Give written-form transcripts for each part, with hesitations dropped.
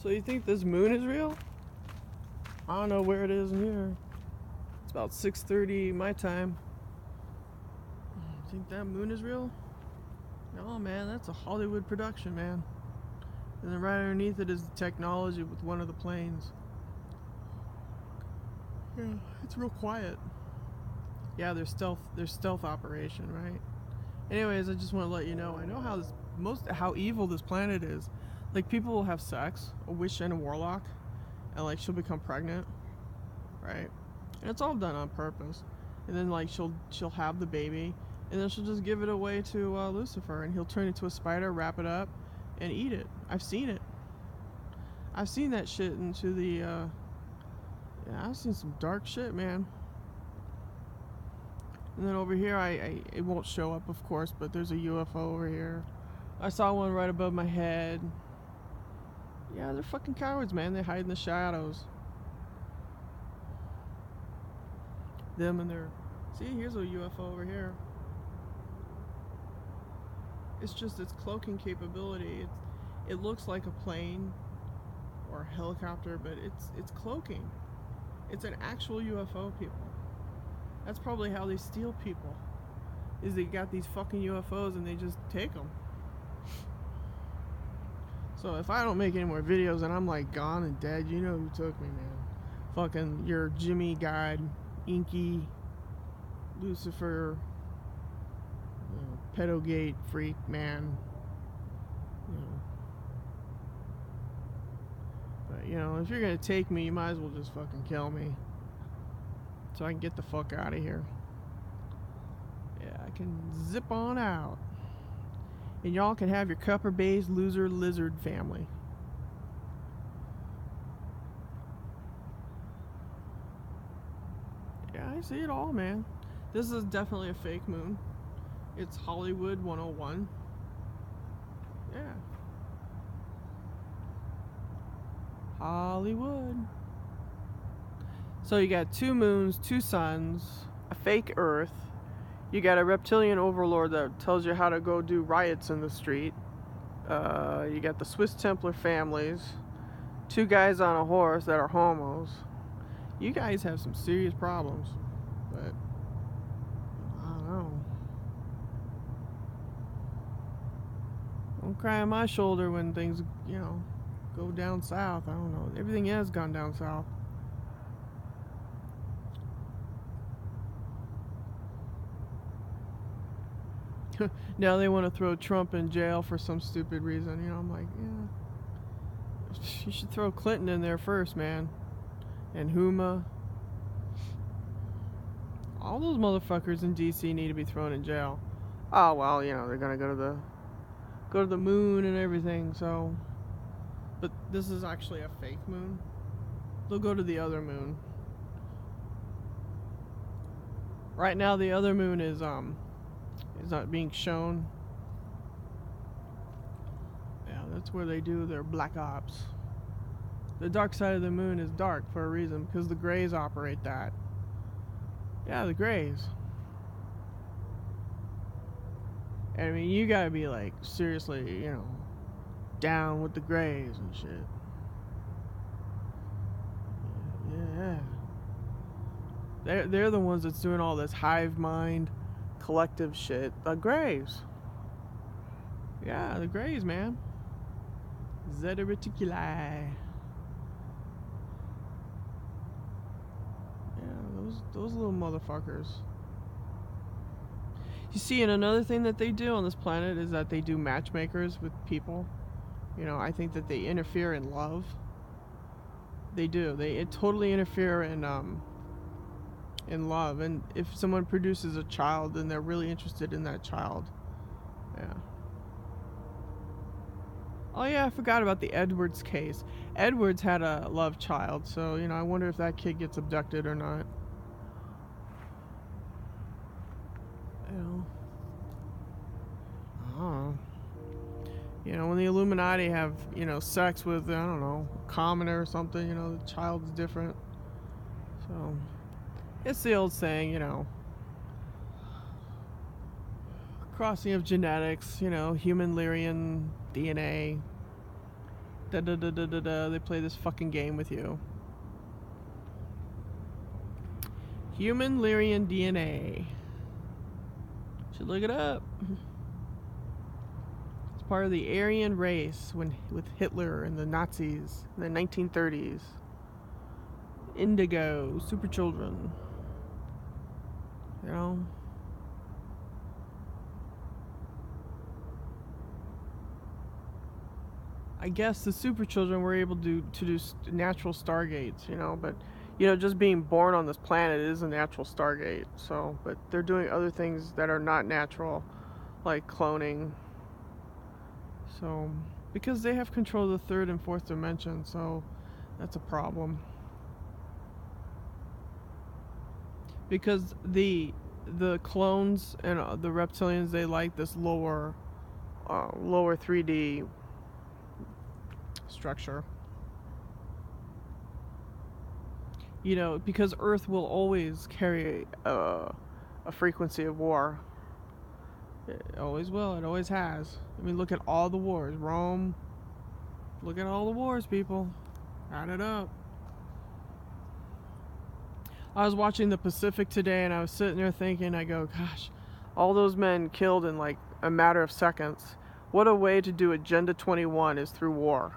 So you think this moon is real? I don't know where it is in here. It's about 6:30 my time. You think that moon is real? No, man, that's a Hollywood production, man. And then right underneath it is the technology with one of the planes. Yeah, it's real quiet. Yeah, there's stealth operation, right? Anyways, I just want to let you know. I know how evil this planet is. Like, people will have sex, a witch and a warlock, and like she'll become pregnant, right? And it's all done on purpose. And then like she'll have the baby, and then she'll just give it away to Lucifer, and he'll turn into a spider, wrap it up, and eat it. I've seen it. I've seen that shit into the. Yeah, I've seen some dark shit, man. And then over here, it won't show up, of course, but there's a UFO over here. I saw one right above my head. Yeah, they're fucking cowards, man. They hide in the shadows. Them and their... See, here's a UFO over here. It's just its cloaking capability. It looks like a plane or a helicopter, but it's cloaking. It's an actual UFO, people. That's probably how they steal people. Is they got these fucking UFOs and they just take them. So if I don't make any more videos and I'm like gone and dead, you know who took me, man. Fucking your Jimmy Guide, Inky, Lucifer, pedogate freak, man. But if you're gonna take me, you might as well just fucking kill me, so I can get the fuck out of here. Yeah, I can zip on out. And y'all can have your Cupper Bay's loser lizard family. Yeah, I see it all, man. This is definitely a fake moon. It's Hollywood 101. Yeah. Hollywood. So you got 2 moons, 2 suns, a fake Earth. You got a reptilian overlord that tells you how to go do riots in the street. You got the Swiss Templar families. 2 guys on a horse that are homos. You guys have some serious problems. But I don't know. Don't cry on my shoulder when things, go down south. I don't know. Everything has gone down south. Now they want to throw Trump in jail for some stupid reason. I'm like, yeah. You should throw Clinton in there first, man. And Huma. All those motherfuckers in DC need to be thrown in jail. Oh, well, they're going to go to the moon and everything, so. But this is actually a fake moon. They'll go to the other moon. Right now, the other moon is not being shown. Yeah, that's where they do their black ops. The dark side of the moon is dark for a reason, because the Greys operate that. Yeah, the Greys. And I mean, you gotta be like, seriously, down with the Greys and shit. Yeah. They're the ones that's doing all this hive mind collective shit. The Greys. Yeah, the Greys, man. Zeta Reticuli. Yeah, those little motherfuckers. You see, and another thing that they do on this planet is that they do matchmakers with people. I think that they interfere in love. They do. They totally interfere in love. And if someone produces a child, then they're really interested in that child. Yeah. Oh yeah, I forgot about the Edwards case. Edwards had a love child, so I wonder if that kid gets abducted or not. When the Illuminati have, sex with, I don't know, a commoner or something, the child's different. So, it's the old saying, crossing of genetics, human Lyrian DNA. Da da da da da da. They play this fucking game with you. Human Lyrian DNA. Should look it up. It's part of the Aryan race with Hitler and the Nazis in the 1930s. Indigo, super children. You know? I guess the super children were able to do natural stargates, you know, but you know, just being born on this planet is a natural stargate. So, but they're doing other things that are not natural, like cloning. So, because they have control of the third and fourth dimension, so that's a problem. Because the clones and the reptilians, they like this lower 3D structure. You know, because Earth will always carry a frequency of war. It always will. It always has. I mean, look at all the wars. Rome. Look at all the wars, people. Add it up. I was watching the Pacific today, and I was sitting there thinking, I go, gosh, all those men killed in like a matter of seconds. What a way to do Agenda 21 is through war.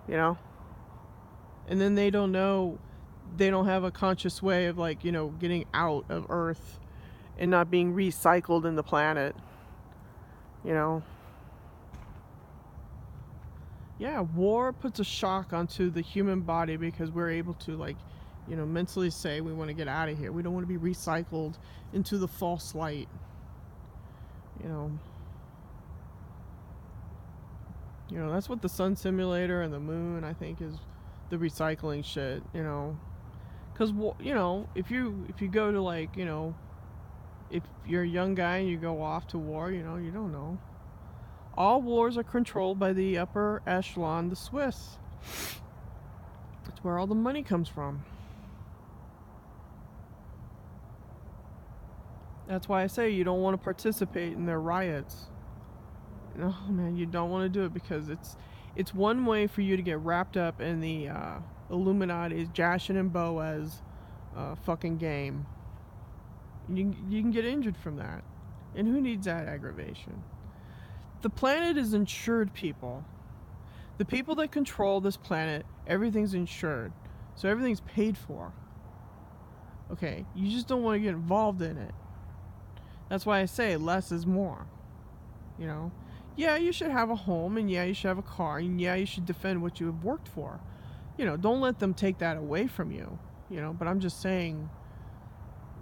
You know? And then they don't know, they don't have a conscious way of, like, you know, getting out of Earth and not being recycled in the planet. You know? Yeah, war puts a shock onto the human body because we're able to, like, you know, mentally say we want to get out of here. We don't want to be recycled into the false light. You know, that's what the sun simulator and the moon, I think, is the recycling shit, you know. Because, you know, if you go to, like, you know, if you're a young guy and you go off to war, you know, you don't know. All wars are controlled by the upper echelon, the Swiss. That's where all the money comes from. That's why I say you don't want to participate in their riots. No, man, you don't want to do it because it's one way for you to get wrapped up in the Illuminati's Jashin and Boaz fucking game. You can get injured from that. And who needs that aggravation? The planet is insured, people. The people that control this planet, everything's insured. So everything's paid for. Okay, you just don't want to get involved in it. That's why I say less is more. You know? Yeah, you should have a home, and yeah, you should have a car, and yeah, you should defend what you have worked for. You know, don't let them take that away from you. You know, but I'm just saying,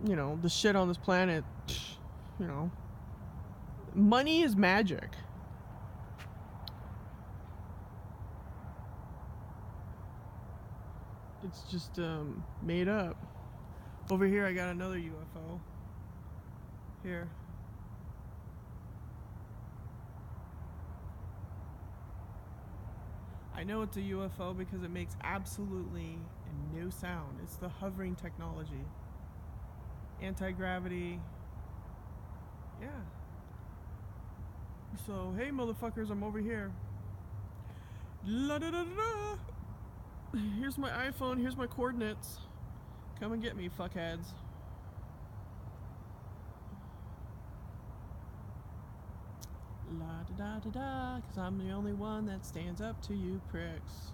you know, the shit on this planet, you know, money is magic. It's just made up. Over here I got another UFO. Here. I know it's a UFO because it makes absolutely no sound. It's the hovering technology. Anti-gravity. Yeah. So, hey motherfuckers, I'm over here. La da da da. Here's my iPhone, here's my coordinates. Come and get me, fuckheads. La da da da da, cause I'm the only one that stands up to you pricks.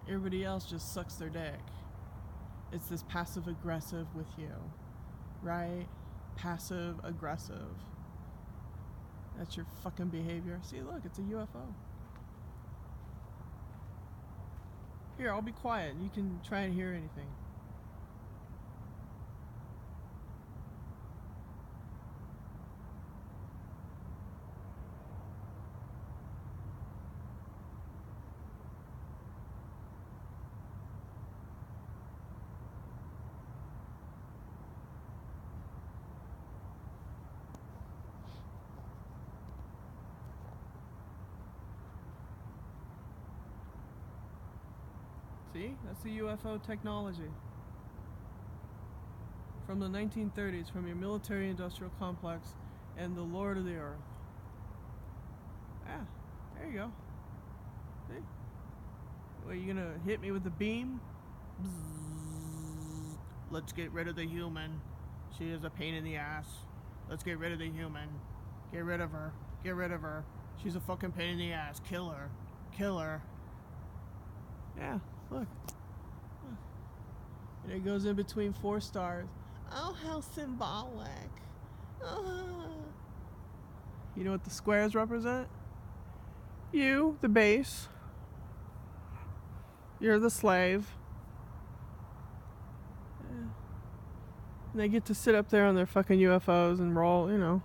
Everybody else just sucks their dick. It's this passive aggressive with you. Right? Passive aggressive. That's your fucking behavior. See, look, it's a UFO. Here, I'll be quiet. You can try and hear anything. See? That's the UFO technology. From the 1930s, from your military-industrial complex and the Lord of the Earth. Ah, there you go. See? Are you gonna hit me with the beam? Bzzz. Let's get rid of the human. She is a pain in the ass. Let's get rid of the human. Get rid of her. Get rid of her. She's a fucking pain in the ass. Kill her. Kill her. Yeah, look. And it goes in between 4 stars. Oh, how symbolic. You know what the squares represent? You, the base. You're the slave. And they get to sit up there on their fucking UFOs and roll, you know.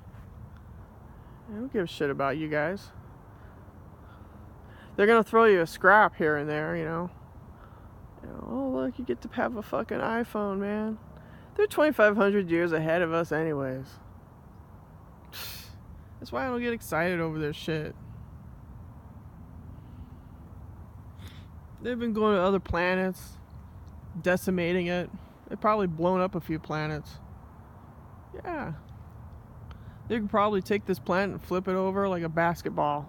I don't give a shit about you guys. They're gonna throw you a scrap here and there, you know. Oh, look, you get to have a fucking iPhone, man. They're 2,500 years ahead of us anyways. That's why I don't get excited over their shit. They've been going to other planets, decimating it. They've probably blown up a few planets. Yeah. They could probably take this planet and flip it over like a basketball.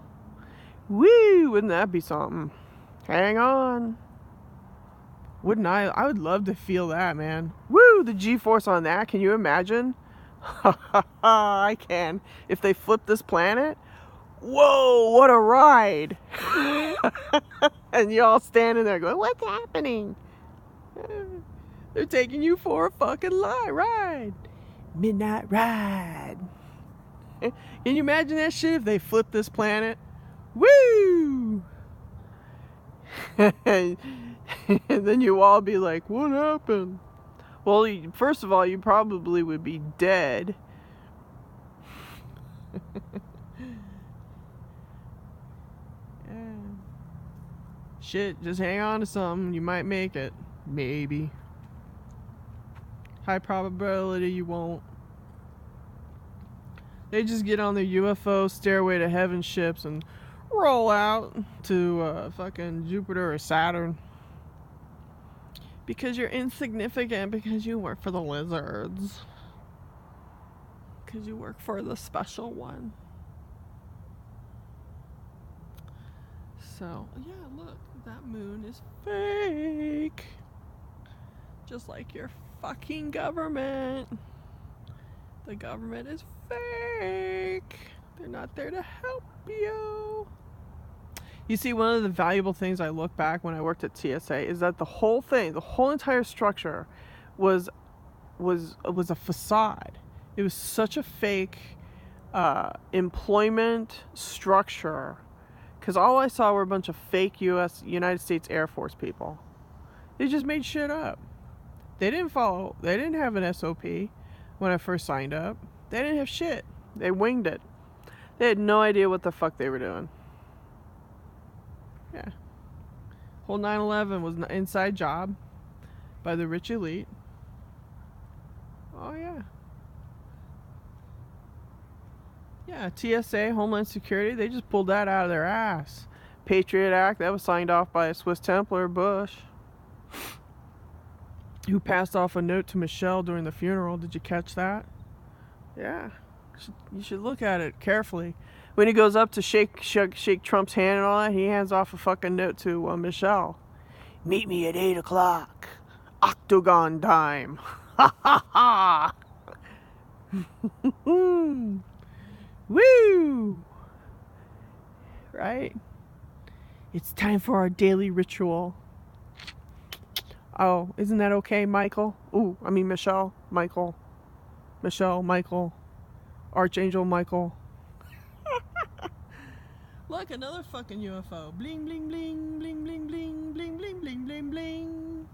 Woo! Wouldn't that be something? Hang on. Wouldn't I? I would love to feel that, man. Woo! The G-force on that. Can you imagine? I can. If they flip this planet, whoa! What a ride! And you all standing there going, "What's happening?" They're taking you for a fucking ride. Midnight ride. Can you imagine that shit if they flip this planet? Woo! And then you all be like, "What happened?" Well, first of all, you probably would be dead. Yeah. Shit, just hang on to something. You might make it. Maybe. High probability you won't. They just get on their UFO Stairway to Heaven ships and roll out to fucking Jupiter or Saturn. Because you're insignificant, because you work for the lizards. Because you work for the special one. So, yeah, look, that moon is fake. Just like your fucking government. The government is fake. They're not there to help you. You see, one of the valuable things I look back when I worked at TSA is that the whole thing, the whole entire structure was a facade. It was such a fake employment structure, because all I saw were a bunch of fake United States Air Force people. They just made shit up. They didn't have an SOP when I first signed up. They didn't have shit. They winged it. They had no idea what the fuck they were doing. Yeah. Whole 9/11 was an inside job by the rich elite. Oh, yeah. Yeah, TSA, Homeland Security, they just pulled that out of their ass. Patriot Act, that was signed off by a Swiss Templar, Bush, who passed off a note to Michelle during the funeral. Did you catch that? Yeah. You should look at it carefully. When he goes up to shake Trump's hand and all that, he hands off a fucking note to Michelle. "Meet me at 8 o'clock. Octagon time." Ha ha ha! Woo! Right? It's time for our daily ritual. Oh, isn't that okay, Michael? Michelle. Michael. Michelle, Michael. Archangel Michael. Look, another fucking UFO. Bling, bling, bling, bling, bling, bling, bling, bling, bling, bling, bling.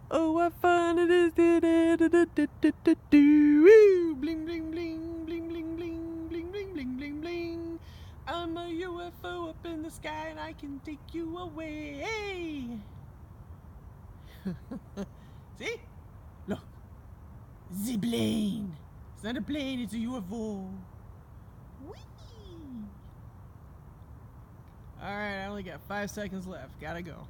Oh, what fun it is. Bling, bling, bling, bling, bling, bling, bling, bling, bling, bling, bling. I'm a UFO up in the sky and I can take you away. See? Look. The plane. It's not a plane, it's a UFO. Whee! Alright, I only got 5 seconds left. Gotta go.